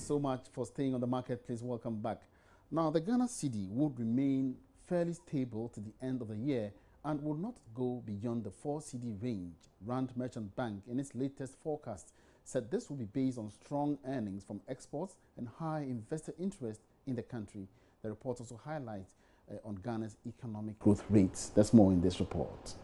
so much for staying on the marketplace. Welcome back. Now, the Ghana cedi would remain fairly stable to the end of the year and will not go beyond the 4 cedi range. Rand Merchant Bank, in its latest forecast, said this will be based on strong earnings from exports and high investor interest in the country. The report also highlights on Ghana's economic growth rates. There's more in this report.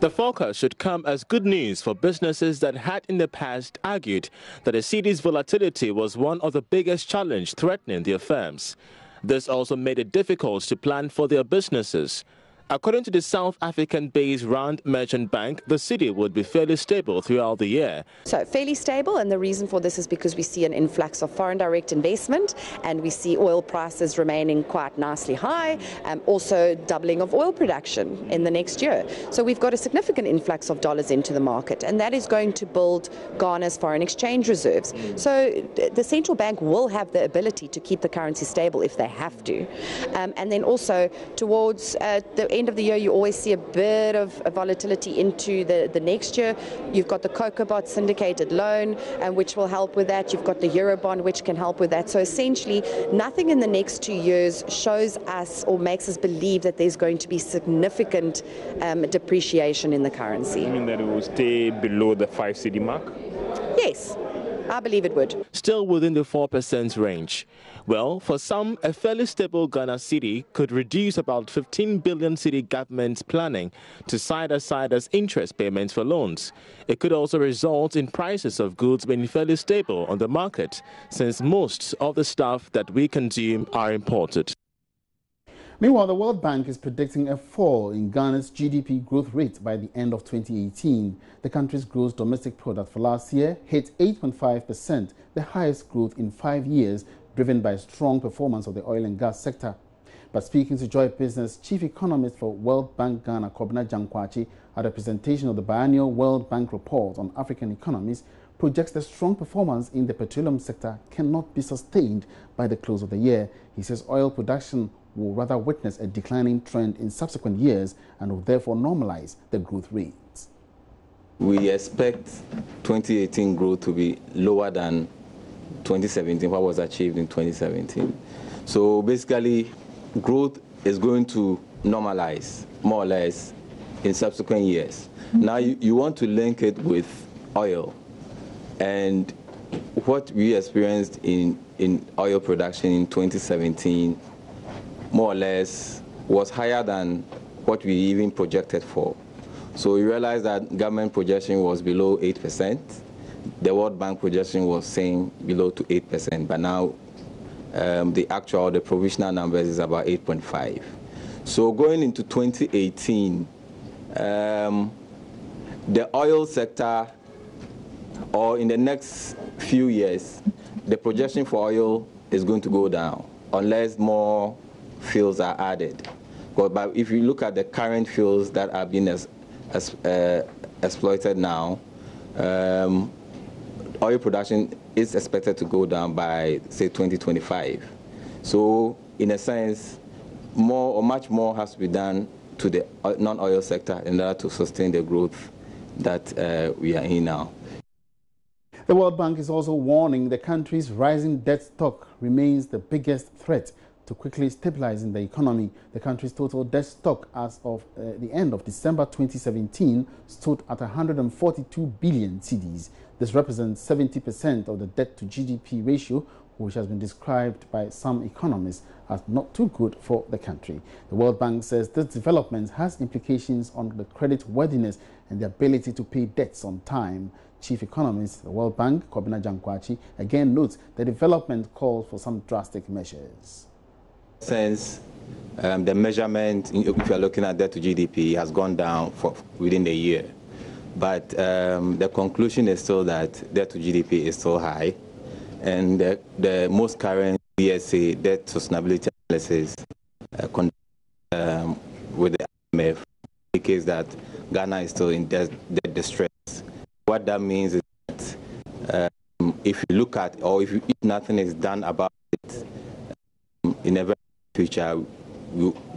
The forecast should come as good news for businesses that had in the past argued that the cedi's volatility was one of the biggest challenges threatening their firms. This also made it difficult to plan for their businesses. According to the South African-based Rand Merchant Bank, the cedi would be fairly stable throughout the year. So fairly stable, and the reason for this is because we see an influx of foreign direct investment and we see oil prices remaining quite nicely high, also doubling of oil production in the next year. So we've got a significant influx of dollars into the market, and that is going to build Ghana's foreign exchange reserves. So the central bank will have the ability to keep the currency stable if they have to. And then also towards the end of the year, you always see a bit of volatility into the next year. You've got the COCOBOT syndicated loan, which will help with that. You've got the Eurobond, which can help with that. So essentially, nothing in the next 2 years shows us or makes us believe that there's going to be significant depreciation in the currency. You mean that it will stay below the 5 cedi mark? Yes, I believe it would. Still within the 4% range. Well, for some, a fairly stable Ghana cedi could reduce about 15 billion cedi government's planning to set aside as interest payments for loans. It could also result in prices of goods being fairly stable on the market, since most of the stuff that we consume are imported. Meanwhile, the World Bank is predicting a fall in Ghana's GDP growth rate by the end of 2018. The country's gross domestic product for last year hit 8.5%, the highest growth in 5 years, driven by strong performance of the oil and gas sector. But speaking to Joy Business, Chief Economist for World Bank Ghana, Kobina Jankwachi, at a presentation of the biennial World Bank report on African economies, projects the strong performance in the petroleum sector cannot be sustained by the close of the year. He says oil production will rather witness a declining trend in subsequent years and will therefore normalize the growth rates. We expect 2018 growth to be lower than 2017, what was achieved in 2017. So basically, growth is going to normalize more or less in subsequent years. Now you want to link it with oil, and what we experienced in oil production in 2017 more or less was higher than what we even projected for. So we realized that government projection was below 8%. The World Bank projection was saying below to 8%, but now the provisional numbers is about 8.5. So going into 2018, the oil sector, or in the next few years, the projection for oil is going to go down unless more fields are added. But if you look at the current fields that are being exploited now, oil production is expected to go down by, say, 2025. So, in a sense, more or much more has to be done to the non-oil sector in order to sustain the growth that we are in now. The World Bank is also warning the country's rising debt stock remains the biggest threat to quickly stabilizing the economy. The country's total debt stock as of the end of December 2017 stood at 142 billion cedis. This represents 70% of the debt to GDP ratio, which has been described by some economists as not too good for the country. The World Bank says this development has implications on the credit worthiness and the ability to pay debts on time. Chief Economist, the World Bank, Kobina Jankwachi, again notes the development calls for some drastic measures. Since the measurement, if you are looking at debt to GDP, has gone down within the year. But the conclusion is still that debt to GDP is still high. And the most current BSA debt sustainability analysis with the IMF indicates that Ghana is still in debt distress. What that means is that if you look at, or if nothing is done about it, in the very future,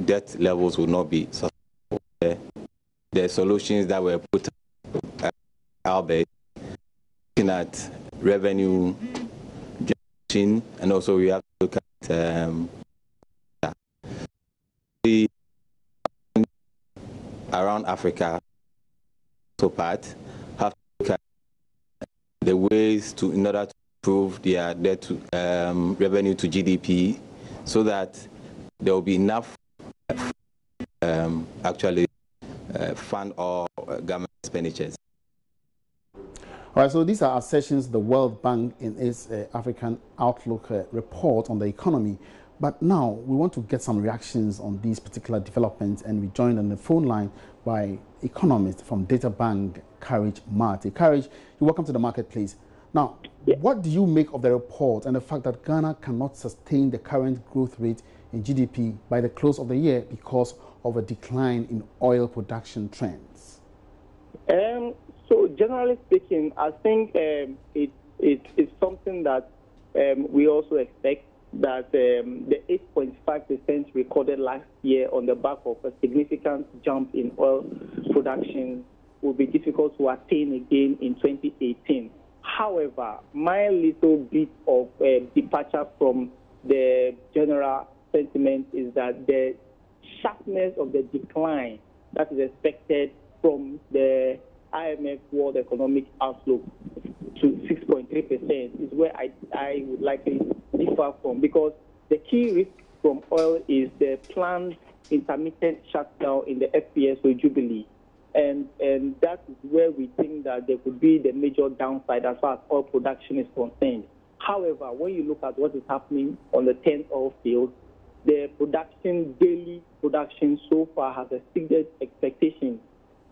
debt levels will not be sustainable. The solutions that were put Albert, looking at revenue and also we have to look at around Africa. So part have to look at the ways to in order to improve their debt to revenue to GDP, so that there will be enough actually fund all government expenditures. All right, so these are assertions the World Bank in its African Outlook report on the economy. But now we want to get some reactions on these particular developments, and we joined on the phone line by economist from Data Bank, Courage Marty. Courage, you're welcome to the marketplace. Now, what do you make of the report and the fact that Ghana cannot sustain the current growth rate in GDP by the close of the year because of a decline in oil production trends? So generally speaking, I think it's something that we also expect, that the 8.5% recorded last year on the back of a significant jump in oil production will be difficult to attain again in 2018. However, my little bit of departure from the general sentiment is that the sharpness of the decline that is expected from the IMF World Economic Outlook to 6.3% is where I would likely differ from, because the key risk from oil is the planned intermittent shutdown in the FPSO Jubilee. And that is where we think that there could be the major downside as far as oil production is concerned. However, when you look at what is happening on the 10 oil fields, the daily production so far has exceeded expectations.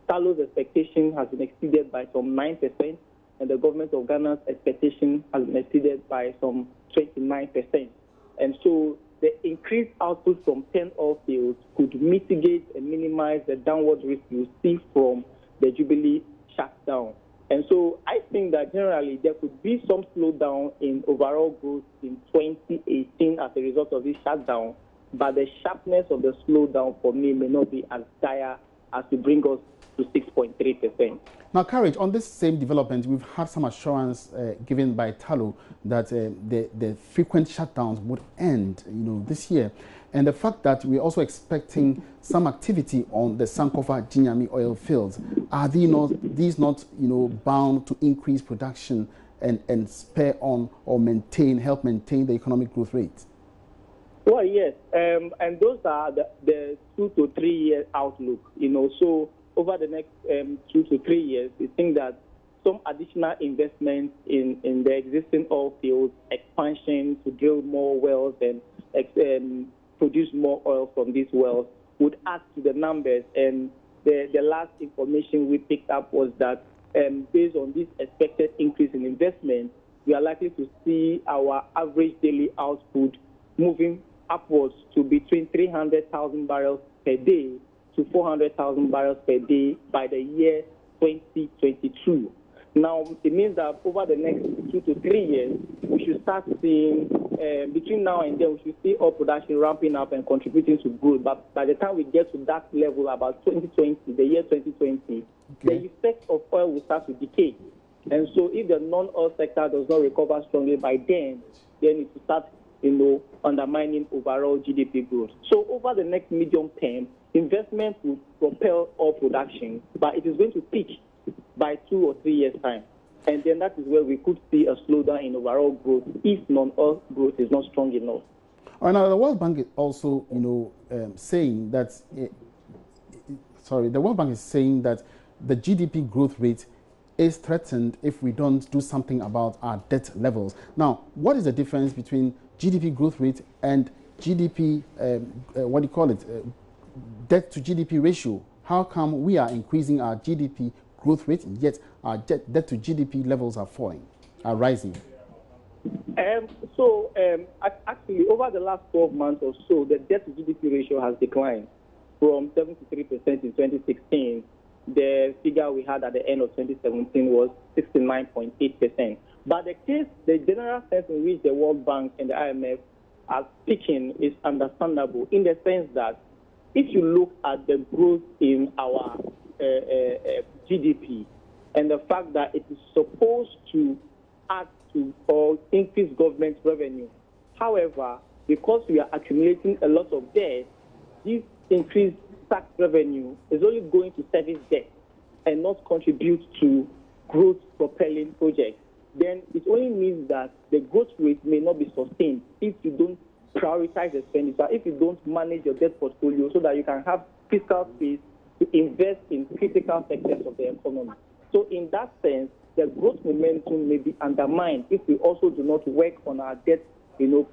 Talos' expectation has been exceeded by some 9%, and the government of Ghana's expectation has been exceeded by some 29%. And so the increased output from 10 oil fields could mitigate and minimize the downward risk you see from the Jubilee shutdown. And so I think that generally there could be some slowdown in overall growth in 2018 as a result of this shutdown, but the sharpness of the slowdown for me may not be as dire as to bring us to 6.3%. Now, Courage, on this same development, we've had some assurance given by Tullow that the frequent shutdowns would end, this year, and the fact that we're also expecting some activity on the Sankofa Ginyami oil fields. Are these not bound to increase production and spur on or help maintain the economic growth rate? Well, yes, and those are the 2 to 3 year outlook. So over the next 2 to 3 years, we think that some additional investments in the existing oil fields, expansion to drill more wells and produce more oil from these wells, would add to the numbers. And the last information we picked up was that based on this expected increase in investment, we are likely to see our average daily output moving upwards to between 300,000 barrels per day to 400,000 barrels per day by the year 2022. Now, it means that over the next 2 to 3 years, we should start seeing, between now and then, we should see oil production ramping up and contributing to growth. But by the time we get to that level, about 2020, the year 2020, the effect of oil will start to decay. And so if the non-oil sector does not recover strongly by then it will start, undermining overall GDP growth. So over the next medium term, investment will propel oil production, but it is going to peak by 2 or 3 years' time. And then that is where we could see a slowdown in overall growth if non-oil growth is not strong enough. All right, now the World Bank is also, saying that, the World Bank is saying that the GDP growth rate is threatened if we don't do something about our debt levels. Now, what is the difference between GDP growth rate and GDP, debt to GDP ratio? How come we are increasing our GDP growth rate, yet our debt to GDP levels are rising? Actually, over the last 12 months or so, the debt to GDP ratio has declined from 73% in 2016. The figure we had at the end of 2017 was 69.8%. But the general sense in which the World Bank and the IMF are speaking is understandable, in the sense that if you look at the growth in our GDP and the fact that it is supposed to add to or increase government revenue. However, because we are accumulating a lot of debt, this increased tax revenue is only going to service debt and not contribute to growth-propelling projects. Then it only means that the growth rate may not be sustained if you don't prioritize expenditure, if you don't manage your debt portfolio so that you can have fiscal space to invest in critical sectors of the economy. So in that sense, the growth momentum may be undermined if we also do not work on our debt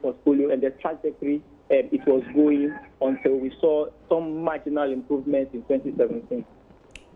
portfolio and the trajectory it was going until we saw some marginal improvements in 2017.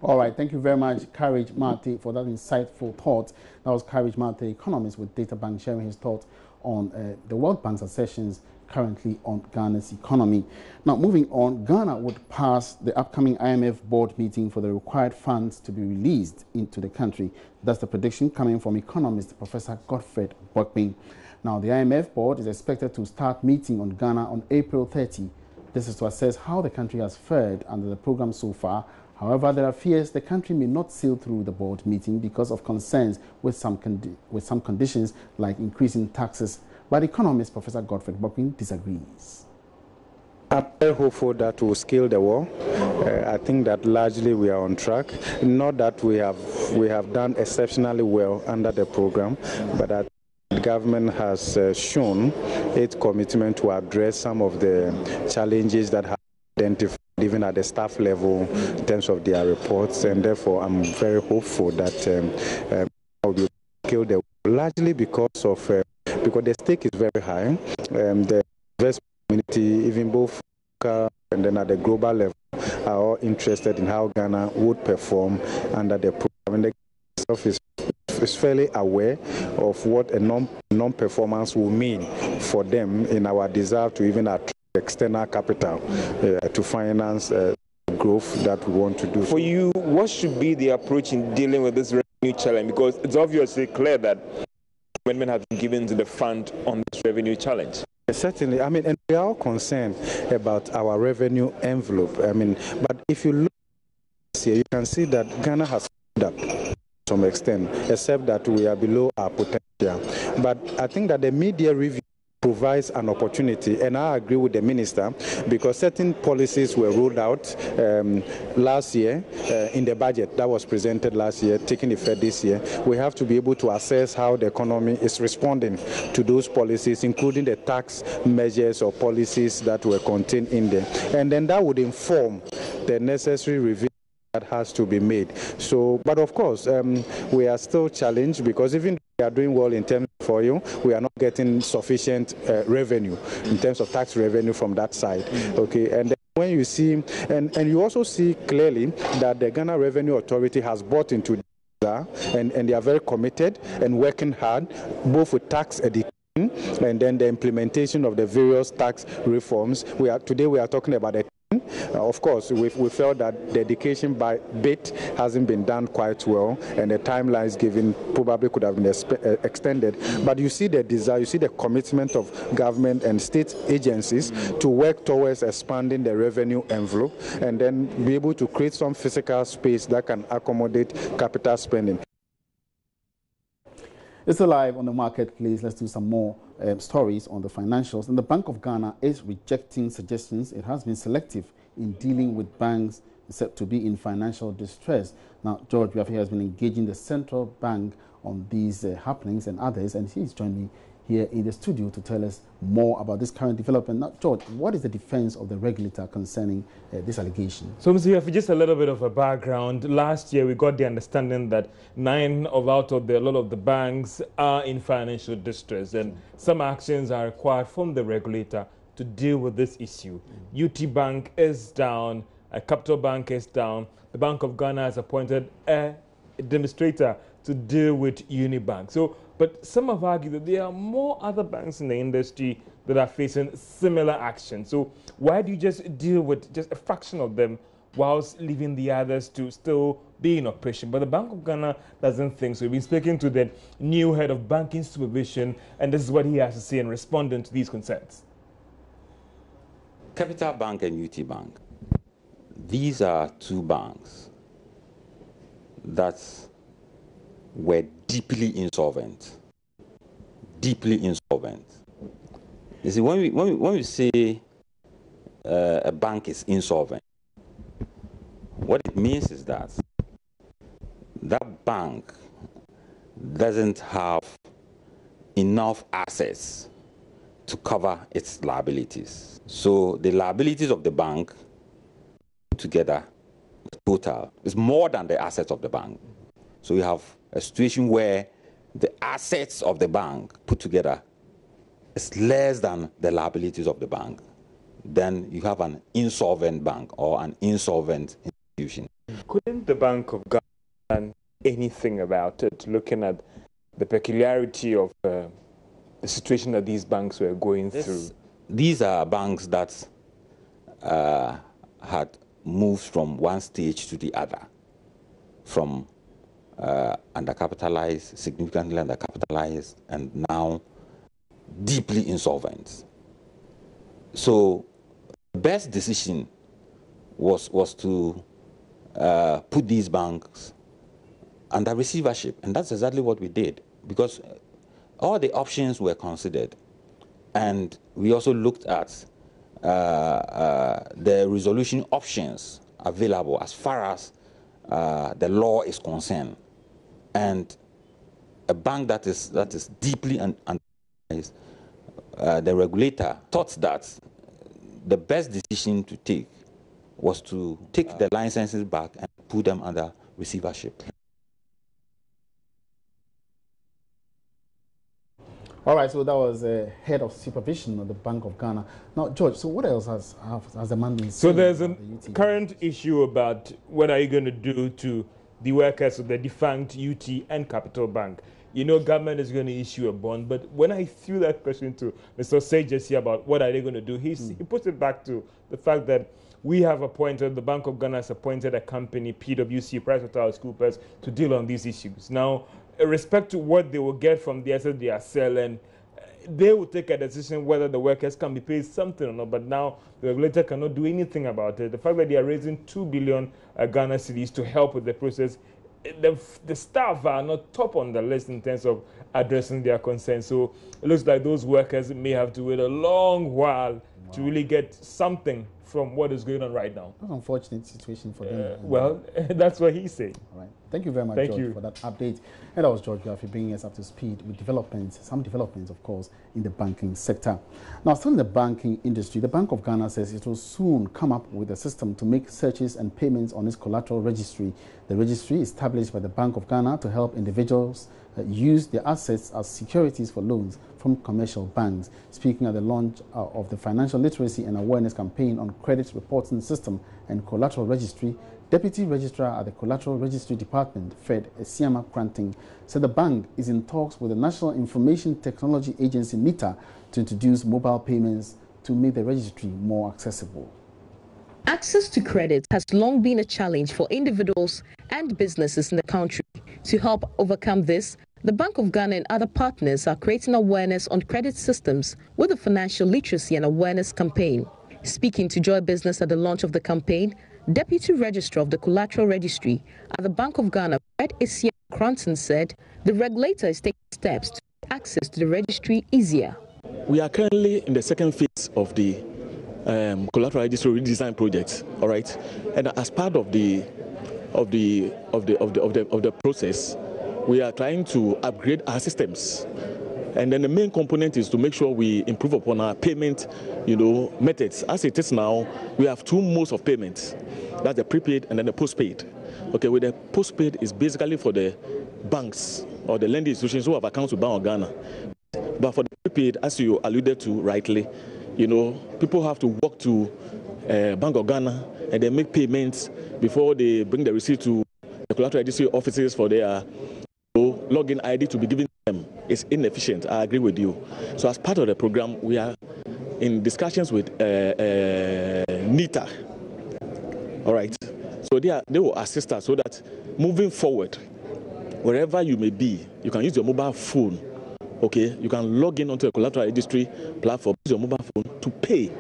All right, thank you very much, Courage Marty, for that insightful thought. That was Courage Marty, economist with DataBank, sharing his thoughts on the World Bank's assessments currently on Ghana's economy. Now, moving on, Ghana would pass the upcoming IMF board meeting for the required funds to be released into the country. That's the prediction coming from economist Professor Godfred Bokpin. Now, the IMF board is expected to start meeting on Ghana on April 30. This is to assess how the country has fared under the program so far. However, there are fears the country may not sail through the board meeting because of concerns with some conditions like increasing taxes. But economist Professor Godfred Bokpin disagrees. I'm very hopeful that we'll scale the wall. I think that largely we are on track. Not that we have done exceptionally well under the program, but I the government has shown its commitment to address some of the challenges that have identified even at the staff level in terms of their reports, and therefore I'm very hopeful that we will scale the wall, largely because the stake is very high. The investment community, even both local and then at the global level, are all interested in how Ghana would perform under the program. And the government is fairly aware of what a non-performance will mean for them in our desire to even attract external capital to finance growth that we want to do. For you, what should be the approach in dealing with this revenue challenge? Because it's obviously clear that commitment has been given to the fund on this revenue challenge. Certainly, and we are all concerned about our revenue envelope. But if you look here, you can see that Ghana has up to some extent, except that we are below our potential. But I think that the media review provides an opportunity, and I agree with the minister, because certain policies were rolled out last year in the budget that was presented last year, taking effect this year. We have to be able to assess how the economy is responding to those policies, including the tax measures or policies that were contained in there. And then that would inform the necessary review that has to be made. So, but of course, we are still challenged because even though we are doing well in terms of oil, we are not getting sufficient revenue in terms of tax revenue from that side. Okay, and then when you see, and you also see clearly that the Ghana Revenue Authority has bought into and they are very committed and working hard, both with tax education and then the implementation of the various tax reforms. Today we are talking about a of course, we felt that the education bit hasn't been done quite well, and the timelines given probably could have been extended. But you see the desire, you see the commitment of government and state agencies to work towards expanding the revenue envelope and then be able to create some physical space that can accommodate capital spending. It's live on the marketplace. Let's do some more stories on the financials. And the Bank of Ghana is rejecting suggestions. It has been selective in dealing with banks said to be in financial distress. Now, George Biafi has been engaging the central bank on these happenings and others, and he's joined me here in the studio to tell us more about this current development. Now, George, what is the defense of the regulator concerning this allegation? So, Mr. Biafi, just a little bit of a background. Last year, we got the understanding that 9 out of a lot of the banks are in financial distress, and some actions are required from the regulator to deal with this issue. UT Bank is down, Capital Bank is down. The Bank of Ghana has appointed a demonstrator to deal with Unibank. So, but some have argued that there are more other banks in the industry that are facing similar action. So why do you just deal with just a fraction of them whilst leaving the others to still be in operation? But the Bank of Ghana doesn't think so. We've been speaking to the new head of banking supervision, and this is what he has to say in responding to these concerns. Capital Bank and UT Bank, these are 2 banks that were deeply insolvent deeply insolvent. You see, when we say a bank is insolvent, what it means is that that bank doesn't have enough assets to cover its liabilities. So the liabilities of the bank put together, total, is more than the assets of the bank. So you have a situation where the assets of the bank put together is less than the liabilities of the bank. Then you have an insolvent bank or an insolvent institution. Couldn't the Bank of Ghana do anything about it, looking at the peculiarity of the situation that these banks were going through? These are banks that had moved from one stage to the other, from undercapitalized, significantly undercapitalized, and now deeply insolvent. So the best decision was to put these banks under receivership, and that's exactly what we did, because all the options were considered, and we also looked at the resolution options available as far as the law is concerned. And a bank that is deeply undercapitalized, the regulator thought that the best decision to take was to take the licenses back and put them under receivership. All right, so that was head of supervision of the Bank of Ghana. Now, George, so what else has the man been saying? So there's a current issue about what are you going to do to the workers of the defunct UT and Capital Bank. You know, government is going to issue a bond, but when I threw that question to Mr. Sages here about what are they going to do, he puts it back to the fact that we have appointed, the Bank of Ghana has appointed a company, PwC, PricewaterhouseCoopers, to deal on these issues. Now, in respect to what they will get from the assets they are selling, they will take a decision whether the workers can be paid something or not, but now the regulator cannot do anything about it. The fact that they are raising 2 billion Ghana cedis to help with the process, the staff are not top on the list in terms of addressing their concerns. So it looks like those workers may have to wait a long while to really get something from what is going on right now. An unfortunate situation for them. Well, that's what he's saying. All right. Thank you very much, George, for that update. And that was George Biafi bringing us up to speed with some developments, of course, in the banking sector. Now, still in the banking industry, the Bank of Ghana says it will soon come up with a system to make searches and payments on its collateral registry. The registry is established by the Bank of Ghana to help individuals use their assets as securities for loans from commercial banks. Speaking at the launch of the Financial Literacy and Awareness Campaign on Credit Reporting System and Collateral Registry, Deputy Registrar at the Collateral Registry Department, Fred Esiama Kranting, said the bank is in talks with the National Information Technology Agency, NITA, to introduce mobile payments to make the registry more accessible. Access to credit has long been a challenge for individuals and businesses in the country. To help overcome this, the Bank of Ghana and other partners are creating awareness on credit systems with the Financial Literacy and Awareness Campaign. Speaking to Joy Business at the launch of the campaign, Deputy Registrar of the Collateral Registry at the Bank of Ghana, Fred Esiama Kranting, said the regulator is taking steps to make access to the registry easier. We are currently in the second phase of the collateral registry redesign project, all right, and as part of the process, we are trying to upgrade our systems, and then the main component is to make sure we improve upon our payment, methods. As it is now, we have two modes of payments. That's the prepaid and then the postpaid. Okay, with the postpaid is basically for the banks or the lending institutions who have accounts with Bank of Ghana. But for the prepaid, as you alluded to rightly, people have to walk to Bank of Ghana and they make payments before they bring the receipt to the collateral registry offices for their login ID to be given to them. It's inefficient. I agree with you. So as part of the program, we are in discussions with NITA. All right. So they will assist us so that moving forward, wherever you may be, you can use your mobile phone. Okay, you can log in onto the collateral registry platform, use your mobile phone to pay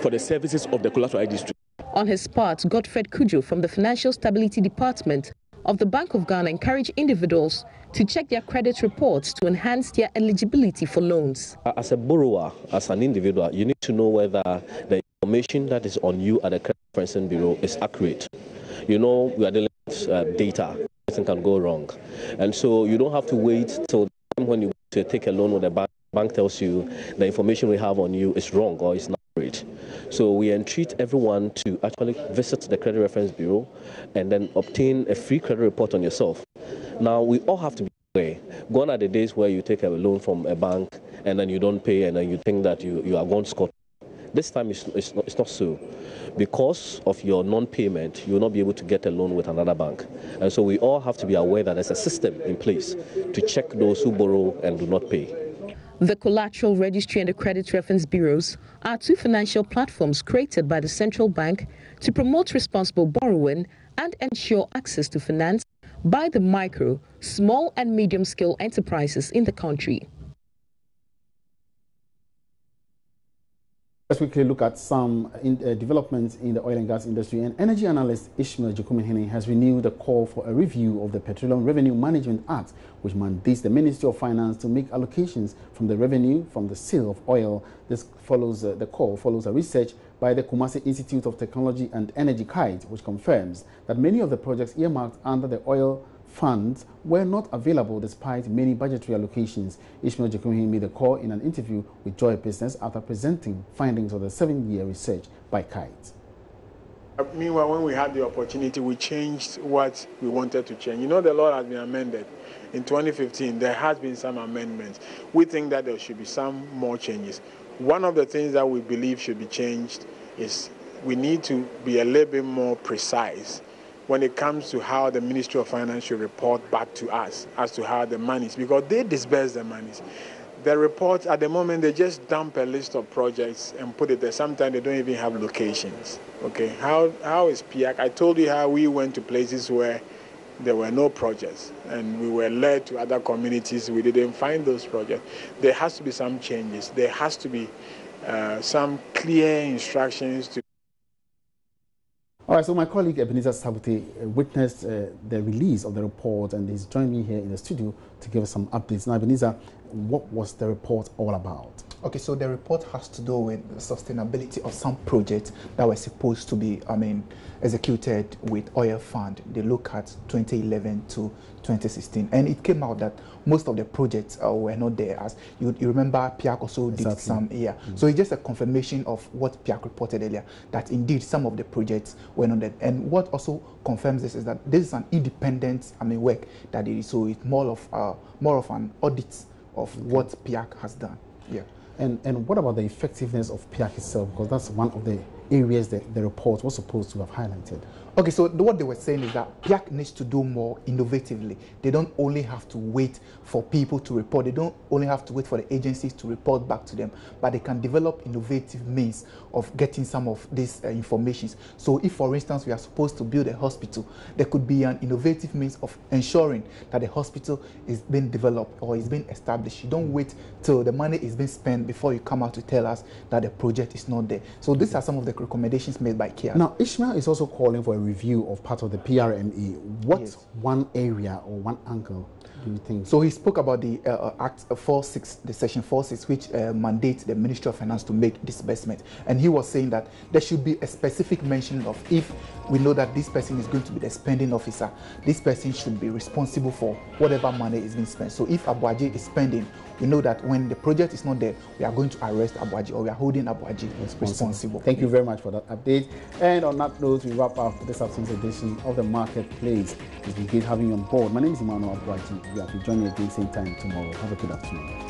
for the services of the collateral registry. On his part, Godfred Kujo from the Financial Stability Department of the Bank of Ghana encourage individuals to check their credit reports to enhance their eligibility for loans. As a borrower, as an individual, you need to know whether the information that is on you at the Credit Referencing Bureau is accurate. You know, we are dealing with data. Anything can go wrong. And so you don't have to wait till the time when you take a loan with the bank. Bank tells you the information we have on you is wrong or is not accurate. So we entreat everyone to actually visit the Credit Reference Bureau and then obtain a free credit report on yourself. Now, we all have to be aware. Gone are the days where you take a loan from a bank and then you don't pay and then you think that you are going to score. This time it's not so. Because of your non-payment, you will not be able to get a loan with another bank. And so we all have to be aware that there's a system in place to check those who borrow and do not pay. The Collateral Registry and the Credit Reference Bureaus are two financial platforms created by the central bank to promote responsible borrowing and ensure access to finance by the micro, small and medium-scale enterprises in the country. Let's quickly look at some developments in the oil and gas industry. And energy analyst Ishmael Jekumenhene has renewed the call for a review of the Petroleum Revenue Management Act, which mandates the Ministry of Finance to make allocations from the revenue from the sale of oil. This follows the call follows a research by the Kumasi Institute of Technology and Energy (KITE), which confirms that many of the projects earmarked under the oil funds were not available despite many budgetary allocations. Ishmael Jekumenhene made the call in an interview with Joy Business after presenting findings of the 7-year research by KITE. Meanwhile, when we had the opportunity, we changed what we wanted to change. You know, the law has been amended. In 2015, there has been some amendments. We think that there should be some more changes. One of the things that we believe should be changed is we need to be a little bit more precise when it comes to how the Ministry of Finance should report back to us as to how the monies, because they disperse the monies. The reports at the moment, they just dump a list of projects and put it there. Sometimes they don't even have locations. Okay, how is PIAC? I told you how we went to places where there were no projects and we were led to other communities. We didn't find those projects. There has to be some changes. There has to be some clear instructions to. All right, so my colleague Ebenezer Sabute witnessed the release of the report and he's joined me here in the studio to give us some updates. Now, Ebenezer, what was the report all about? Okay, so the report has to do with the sustainability of some projects that were supposed to be, executed with oil fund. They look at 2011 to 2016, and it came out that most of the projects were not there. As you remember, PIAC also did some, So it's just a confirmation of what PIAC reported earlier, that indeed some of the projects were not there. And what also confirms this is that this is an independent, work that it is. So it's more of an audit of what PIAC has done. Yeah. And what about the effectiveness of PIAC itself? Because that's one of the areas that the report was supposed to have highlighted. Okay, so what they were saying is that PIAC needs to do more innovatively. They don't only have to wait for people to report. They don't only have to wait for the agencies to report back to them, but they can develop innovative means of getting some of these information. So if, for instance, we are supposed to build a hospital, there could be an innovative means of ensuring that the hospital is being developed or is being established. You don't wait till the money is being spent before you come out to tell us that the project is not there. So these are some of the recommendations made by KIAC. Now, Ishmael is also calling for a review of part of the PRME. What one area or one angle do you think? So he spoke about the Act 46, the Section 46, which mandates the Ministry of Finance to make disbursement. And he was saying that there should be a specific mention of if we know that this person is going to be the spending officer, this person should be responsible for whatever money is being spent. So if Abuaji is spending, we know that when the project is not there, we are going to arrest Abuaji or we are holding Abuaji responsible. Thank you very much for that update. And on that note, we wrap up this afternoon's edition of the Marketplace. It's been great having you on board. My name is Emmanuel Abuaji. We will be joining you again same time tomorrow. Have a good afternoon.